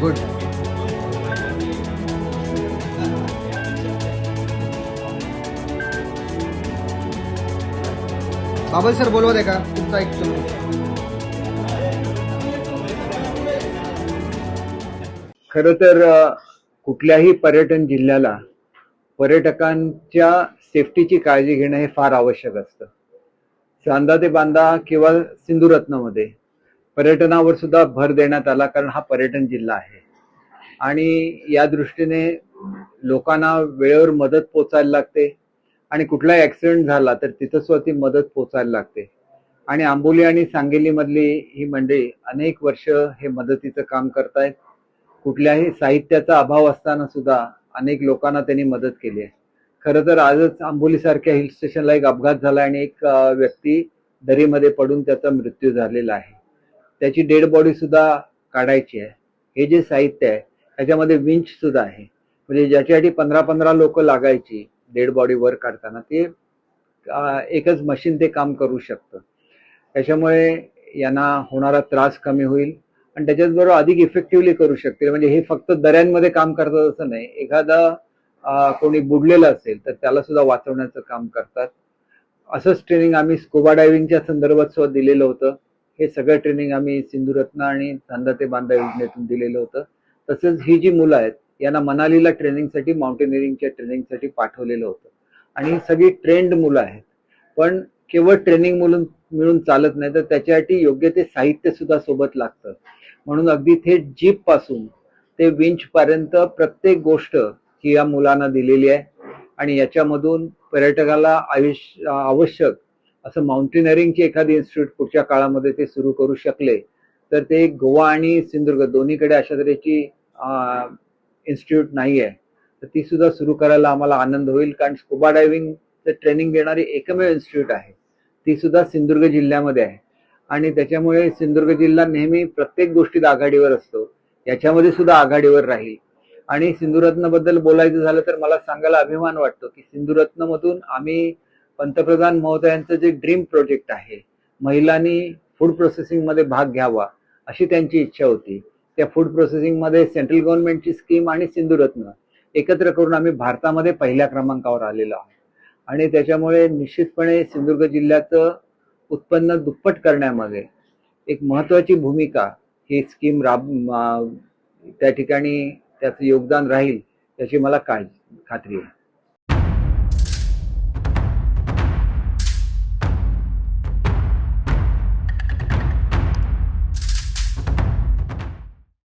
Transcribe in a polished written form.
Good. बाबल sir बोलवत आहे का? तुमचा ऐकतो. खरं तर कुठल्याही पर्यटन जिल्ह्याला पर्यटकांच्या सेफ्टीची काळजी घेणं हे फार आवश्यक असतं. चांदा ते बांदा किंवा सिंधुरत्नमध्ये पर्यटनावर सुद्धा भर देण्यात आला, कारण हा पर्यटन जिल्हा आहे आणि या दृष्टीने लोकांना वेळेवर मदत पोचायला लागते आणि कुठलाही ऍक्सिडेंट झाला तर तिथं सुद्धा ती मदत पोचायला लागते. आणि आंबोली आणि सांगली मधली ही मंडळी अनेक वर्ष हे मदतीचं काम करतायत. कुठल्याही साहित्याचा अभाव असताना सुद्धा अनेक लोकांना त्यांनी मदत केली आहे. खरं तर आजच आंबोली सारख्या हिल स्टेशनला एक अपघात झाला आणि एक व्यक्ती दरीमध्ये पडून त्याचा मृत्यू झालेला आहे. त्याची डेड बॉडी सुद्धा काढायची आहे. हे जे साहित्य आहे त्याच्यामध्ये विंच सुद्धा आहे, म्हणजे ज्याच्यासाठी 15-15 लोक लागायची डेड बॉडी वर काढताना, ते एकच मशीन ते काम करू शकतं. त्याच्यामुळे यांना होणारा त्रास कमी होईल आणि त्याच्याचबरोबर अधिक इफेक्टिव्हली करू शकतील. म्हणजे हे फक्त दऱ्यांमध्ये काम करतात असं नाही, एखादा कोणी बुडलेलं असेल तर त्याला सुद्धा वाचवण्याचं काम करतात. असंच ट्रेनिंग आम्ही स्कुबा डायव्हिंगच्या संदर्भात सुद्धा दिलेलं होतं. हे सगळं ट्रेनिंग आम्ही सिंधुरत्न आणि चांदा ते बांदा योजनेतून दिलेलं होतं. तसंच ही जी मुलं आहेत यांना मनालीला ट्रेनिंगसाठी, माउंटेनिअरिंगच्या ट्रेनिंगसाठी पाठवलेलं होतं आणि ही सगळी ट्रेंड मुलं आहेत. पण केवळ ट्रेनिंग मिळून चालत नाही, तर त्याच्यासाठी योग्य ते साहित्य सुद्धा सोबत लागतं. म्हणून अगदी थेट जीप पासून ते विंच पर्यंत प्रत्येक गोष्ट ही या मुलांना दिलेली आहे आणि याच्यामधून पर्यटकाला आवश्यक असं माउंटेनिअरिंगची एखादी इन्स्टिट्यूट पुढच्या काळामध्ये ते सुरू करू शकले तर ते गोवा आणि सिंधुदुर्ग दोन्हीकडे अशा तऱ्हेची इन्स्टिट्यूट नाही आहे, तर ती सुद्धा सुरू करायला आम्हाला आनंद होईल. कारण स्कुबा डायव्हिंगचं ट्रेनिंग देणारी एकमेव इन्स्टिट्यूट आहे, ती सुद्धा सिंधुदुर्ग जिल्ह्यामध्ये आहे आणि त्याच्यामुळे सिंधुदुर्ग जिल्हा नेहमी प्रत्येक गोष्टीत आघाडीवर असतो, याच्यामध्ये सुद्धा आघाडीवर राहील. आणि सिंधुरत्न बद्दल बोलायचं झालं तर मला सांगायला अभिमान वाटतो की सिंधुरत्न मधून आम्ही पंतप्रधान महोदयांचं जे ड्रीम प्रोजेक्ट आहे, महिलांनी फूड प्रोसेसिंग मध्ये भाग घ्यावा अशी त्यांची इच्छा होती. त्या फूड प्रोसेसिंग मध्ये सेंट्रल गव्हर्नमेंटची स्कीम आणि सिंधुरत्न एकत्र करून आम्ही भारतामध्ये पहिल्या क्रमांकावर आलेलो आहोत आणि त्याच्यामुळे निश्चितपणे सिंधुदुर्ग जिल्ह्याचं उत्पन्न दुप्पट करण्यामध्ये एक महत्वाची भूमिका ही स्कीम त्या ठिकाणी त्याचं योगदान राहील याची मला खात्री आहे.